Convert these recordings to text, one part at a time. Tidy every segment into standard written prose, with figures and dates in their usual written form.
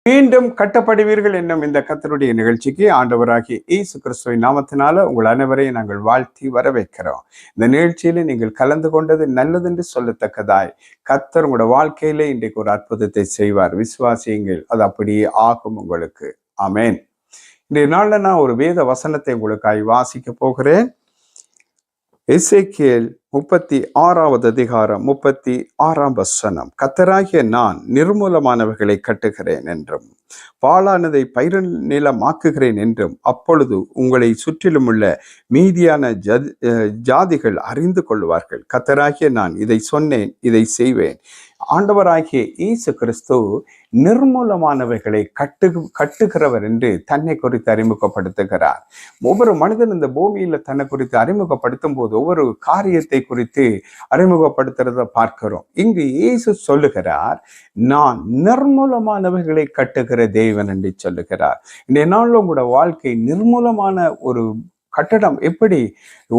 மீண்டும் கட்டப்படுவீர்கள் என்னும் இந்த கர்த்தருடைய நிகழ்ச்சிக்கு ஆண்டவராகிய இயேசு கிறிஸ்துவின் நாமத்தினால உங்கள் அனைவரையும் நாங்கள் வாழ்த்தி வரவேற்கிறோம். இந்த நிகழ்ச்சியில நீங்கள் கலந்து கொண்டது நல்லதென்று சொல்லத்தக்கதாய் கர்த்தர் உங்களோட வாழ்க்கையில இன்றைக்கு ஒரு அற்புதத்தை செய்வார். விசுவாசியுங்கள், அது அப்படியே ஆகும் உங்களுக்கு. ஆமென். இன்றைய நாள்ல நான் ஒரு வேத வசனத்தை உங்களுக்காய் வாசிக்க போகிறேன். எசேக்கியேல் 36வது அதிகாரம் 36ஆம் வசனம். கர்த்தராகிய நான் நிர்மூலமானவைகளை கட்டுகிறேன் என்றும் பாழானதை பயிர் நிலமாக்குகிறேன் என்றும் அப்பொழுது உங்களை சுற்றிலும் உள்ள மீதியான ஜாதிகள் அறிந்து கொள்வார்கள். கர்த்தராகிய நான் இதை சொன்னேன், இதை செய்வேன். ஆண்டவராகிய இயேசு கிறிஸ்து நிர்மூலமானவைகளை கட்டுகிறவர் என்று தன்னை குறித்து அறிமுகப்படுத்துகிறார். ஒவ்வொரு மனிதன் இந்த பூமியில தன்னை குறித்து அறிமுகப்படுத்தும் போது ஒவ்வொரு காரியத்தை குறித்து அறிமுகப்படுத்துறத பார்க்கிறோம். இங்கு இயேசு சொல்லுகிறார், நான் நிர்மூலமானவைகளை கட்டுகிற தேவன் என்று சொல்லுகிறார். இந்த நாளில் உங்களோட வாழ்க்கை நிர்மூலமான ஒரு கட்டடம் எப்படி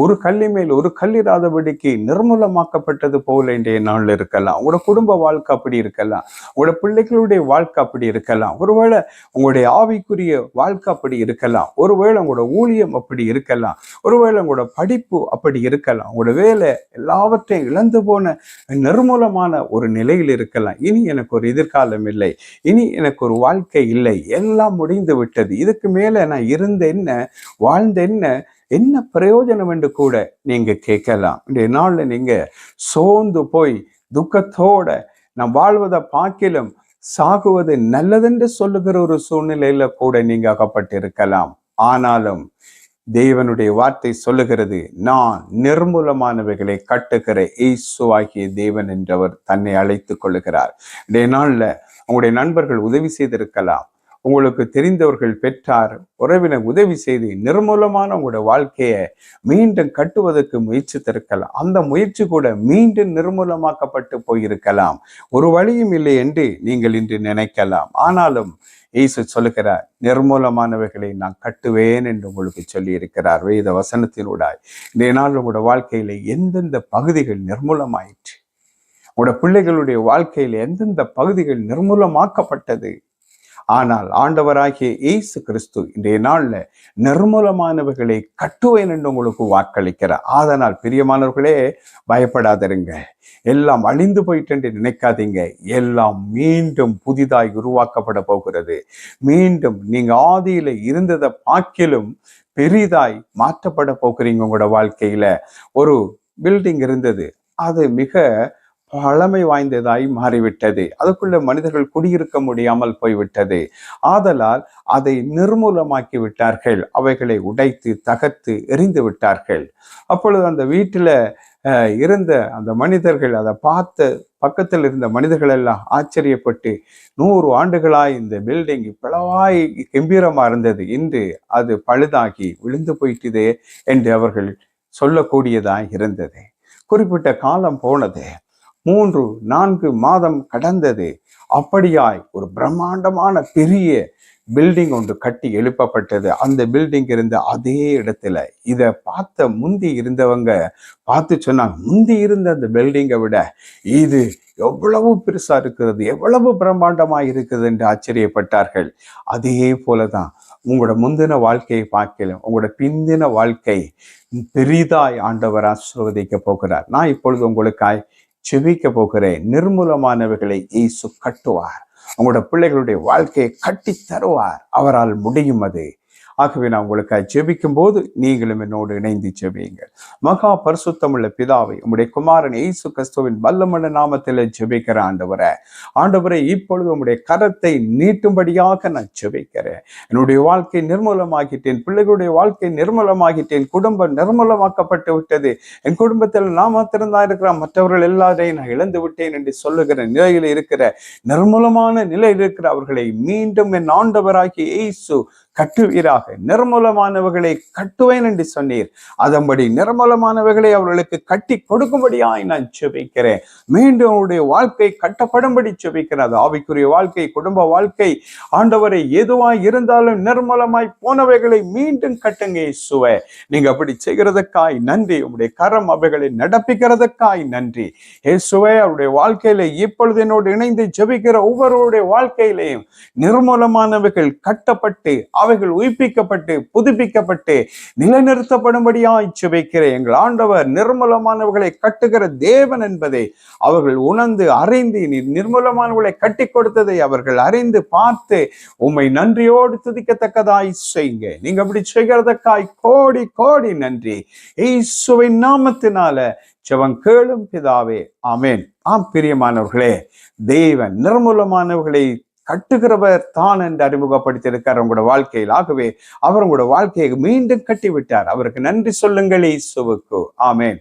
ஒரு கல்லி மேல் ஒரு கல்லிராதபடிக்கு நிர்மூலமாக்கப்பட்டது போல இன்றைய நாள் இருக்கலாம். உங்களோட குடும்ப வாழ்க்கை அப்படி இருக்கலாம், உங்களோட பிள்ளைகளுடைய வாழ்க்கை அப்படி இருக்கலாம், ஒருவேளை உங்களுடைய ஆவிக்குரிய வாழ்க்கை அப்படி இருக்கலாம், ஒருவேளை உங்களோட ஊழியம் அப்படி இருக்கலாம், ஒருவேளை உங்களோட படிப்பு அப்படி இருக்கலாம், உங்களோட வேலை எல்லாவற்றையும் இழந்து போன நிர்மூலமான ஒரு நிலையில் இருக்கலாம். இனி எனக்கு ஒரு எதிர்காலம் இல்லை, இனி எனக்கு ஒரு வாழ்க்கை இல்லை, எல்லாம் முடிந்து விட்டது, இதுக்கு மேல நான் இருந்த என்ன, வாழ்ந்த என்ன பிரயோஜனம் என்று கூட நீங்க கேட்கலாம். இன்றைய நாள்ல நீங்க சோர்ந்து போய் துக்கத்தோட நான் வாழ்வதை பார்க்கிலும் சாகுவது நல்லதென்று சொல்லுகிற ஒரு சூழ்நிலையில கூட நீங்க அகப்பட்டிருக்கலாம். ஆனாலும் தேவனுடைய வார்த்தை சொல்லுகிறது, நான் நிர்மூலமானவைகளை கட்டுகிற இயேசுவாகிய தேவன் என்றவர் தன்னை அழைத்துக் கொள்ளுகிறார். இன்றைய நாள்ல உங்களுடைய நண்பர்கள் உதவி செய்திருக்கலாம், உங்களுக்கு தெரிந்தவர்கள் பெற்றார் உறவினர் உதவி செய்து நிர்மூலமான உங்களோட வாழ்க்கையை மீண்டும் கட்டுவதற்கு முயற்சித்திருக்கலாம். அந்த முயற்சி கூட மீண்டும் நிர்மூலமாக்கப்பட்டு போயிருக்கலாம். ஒரு வழியும் இல்லை என்று நீங்கள் இன்று நினைக்கலாம். ஆனாலும் இயேசு சொல்லுகிறார், நிர்மூலமானவைகளை நான் கட்டுவேன் என்று உங்களுக்கு சொல்லி இருக்கிறார் வேத வசனத்தினூடாய். இன்றைய நாள் உங்களோட வாழ்க்கையில எந்தெந்த பகுதிகள் நிர்மூலமாயிற்று, உங்களோட பிள்ளைகளுடைய வாழ்க்கையில எந்தெந்த பகுதிகள் நிர்மூலமாக்கப்பட்டது, ஆனால் ஆண்டவராகிய இயேசு கிறிஸ்து இன்றைய நாள்ல நிர்மூலமானவைகளை கட்டுவேன் என்று உங்களுக்கு வாக்களிக்கிறார். அதனால் பிரியமானவர்களே, பயப்படாதிருங்க, எல்லாம் அழிந்து போயிட்டு என்று நினைக்காதீங்க. எல்லாம் மீண்டும் புதிதாய் உருவாக்கப்பட போகிறது. மீண்டும் நீங்க ஆதியில இருந்ததை பார்க்கிலும் பெரிதாய் மாற்றப்பட போகிறீங்க. உங்களோட வாழ்க்கையில ஒரு பில்டிங் இருந்தது, அது மிக பழமை வாய்ந்ததாய் மாறிவிட்டது, அதுக்குள்ள மனிதர்கள் குடியிருக்க முடியாமல் போய்விட்டது. ஆதலால் அதை நிர்மூலமாக்கி விட்டார்கள், அவைகளை உடைத்து தகர்த்து எறிந்து விட்டார்கள். அப்பொழுது அந்த வீட்டுல இருந்த அந்த மனிதர்கள் அதை பார்த்த பக்கத்தில் இருந்த மனிதர்கள் எல்லாம் ஆச்சரியப்பட்டு, 100 ஆண்டுகளாய் இந்த பில்டிங் பிளவாய் கம்பீரமா இருந்தது, இன்று அது பழுதாகி விழுந்து போயிட்டுதே என்று அவர்கள் சொல்லக்கூடியதாய் இருந்தது. குறிப்பிட்ட காலம் போனது, 3-4 மாதம் கடந்தது. அப்படியாய் ஒரு பிரம்மாண்டமான பெரிய பில்டிங் ஒன்று கட்டி எழுப்பப்பட்டது. அந்த பில்டிங் இருந்த அதே இடத்துல இதை பார்த்த முந்தி இருந்தவங்க பார்த்து சொன்னாங்க, முந்தி இருந்த அந்த பில்டிங்கை விட இது எவ்வளவு பெருசா இருக்கிறது, எவ்வளவு பிரம்மாண்டமாக இருக்குது என்று ஆச்சரியப்பட்டார்கள். அதே போலதான் உங்களோட முந்தின வாழ்க்கையை பார்க்கலாம், உங்களோட பிந்தின வாழ்க்கை பெரிதாய் ஆண்டவர் ஆசீர்வதிக்க போகிறார். நான் இப்பொழுது உங்களுக்காய் செபிக்க போகிறேன். நிர்மூலமானவைகளை இயேசு கட்டுவார், உங்களோட பிள்ளைகளுடைய வாழ்க்கையை கட்டி தருவார், அவரால் முடியும் அது. ஆகவே நான் உங்களுக்காக ஜெபிக்கும் போது நீங்களும் என்னோடு இணைந்து ஜெபியுங்கள். மகா பரிசுத்தமுள்ள பிதாவை, உம்முடைய குமாரன் இயேசு கிறிஸ்துவின் வல்லமையுள்ள நாமத்தில் ஜெபிக்கிற ஆண்டவரே, இப்பொழுது உம்முடைய கரத்தை நீட்டும்படியாக நான் ஜெபிக்கிறேன். என்னுடைய வாழ்க்கை நிர்மூலமாகிட்டேன், பிள்ளைகளுடைய வாழ்க்கை நிர்மூலமாகிட்டேன், குடும்பம் நிர்மூலமாக்கப்பட்டு விட்டது, என் குடும்பத்தில் நான் மாத்திரம்தான் இருக்கிறேன், மற்றவர்கள் எல்லாரையும் நான் இழந்து விட்டேன் என்று சொல்லுகிற நிலையில் இருக்கிற நிர்மூலமான நிலையில் இருக்கிற அவர்களை மீண்டும் என் ஆண்டவராகிய இயேசு கட்டுவீராக. நிர்மூலமானவர்களை கட்டுவேன் என்று சொன்னீர். அதன்படி நிர்மூலமானவர்களை அவர்களுக்கு கட்டி கொடுக்கும்படியாய் நான் ஜெபிக்கிறேன். மீண்டும் அவருடைய வாழ்க்கை கட்டப்படும்படி ஜெபிக்கிறேன். அது ஆவிக்குரிய வாழ்க்கை, குடும்ப வாழ்க்கை, ஆண்டவரை எதுவாய் இருந்தாலும் நிர்மூலமாய் போனவைகளை மீண்டும் கட்டுங்க இயேசுவே. நீங்க அப்படி செய்கிறதுக்காய் நன்றி. உங்களுடைய கரம் அவைகளை நடப்பிக்கிறதுக்காய் நன்றி இயேசுவே. அவருடைய வாழ்க்கையில இப்பொழுது என்னோடு இணைந்து ஜெபிக்கிற ஒவ்வொருவருடைய வாழ்க்கையிலையும் நிர்மூலமானவைகள் கட்டப்பட்டு அவைகள் உயிர்ப்பிக்கப்பட்டு புதுப்பிக்கப்பட்டு நிலைநிறுத்தப்படும்படியாய் ஜெபிக்கிறேன். எங்கள் ஆண்டவர் நிர்மூலமானவர்களை கட்டுகிற தேவன் என்பதை அவர்கள் உணர்ந்து அறிந்து, நிர்மூலமானவர்களை கட்டி கொடுத்ததை அவர்கள் அறிந்து பார்த்து உம்மை நன்றியோடு துதிக்கத்தக்கதாய் செய்யுங்க. நீங்க அப்படி செய்கிறதற்காய் கோடி கோடி நன்றி. இயேசுவின் நாமத்தினால ஜெபம் கேளும் பிதாவே, ஆமென். ஆம் பிரியமானவர்களே, தேவன் நிர்மூலமானவர்களை கட்டுகிறவர் தான் என்று அறிமுகப்படுத்தியிருக்கார் உங்களோட வாழ்க்கையில். ஆகவே அவர் உங்களோட வாழ்க்கையை மீண்டும் கட்டிவிட்டார். அவருக்கு நன்றி சொல்லுங்கள் இயேசுவுக்கு. ஆமென்.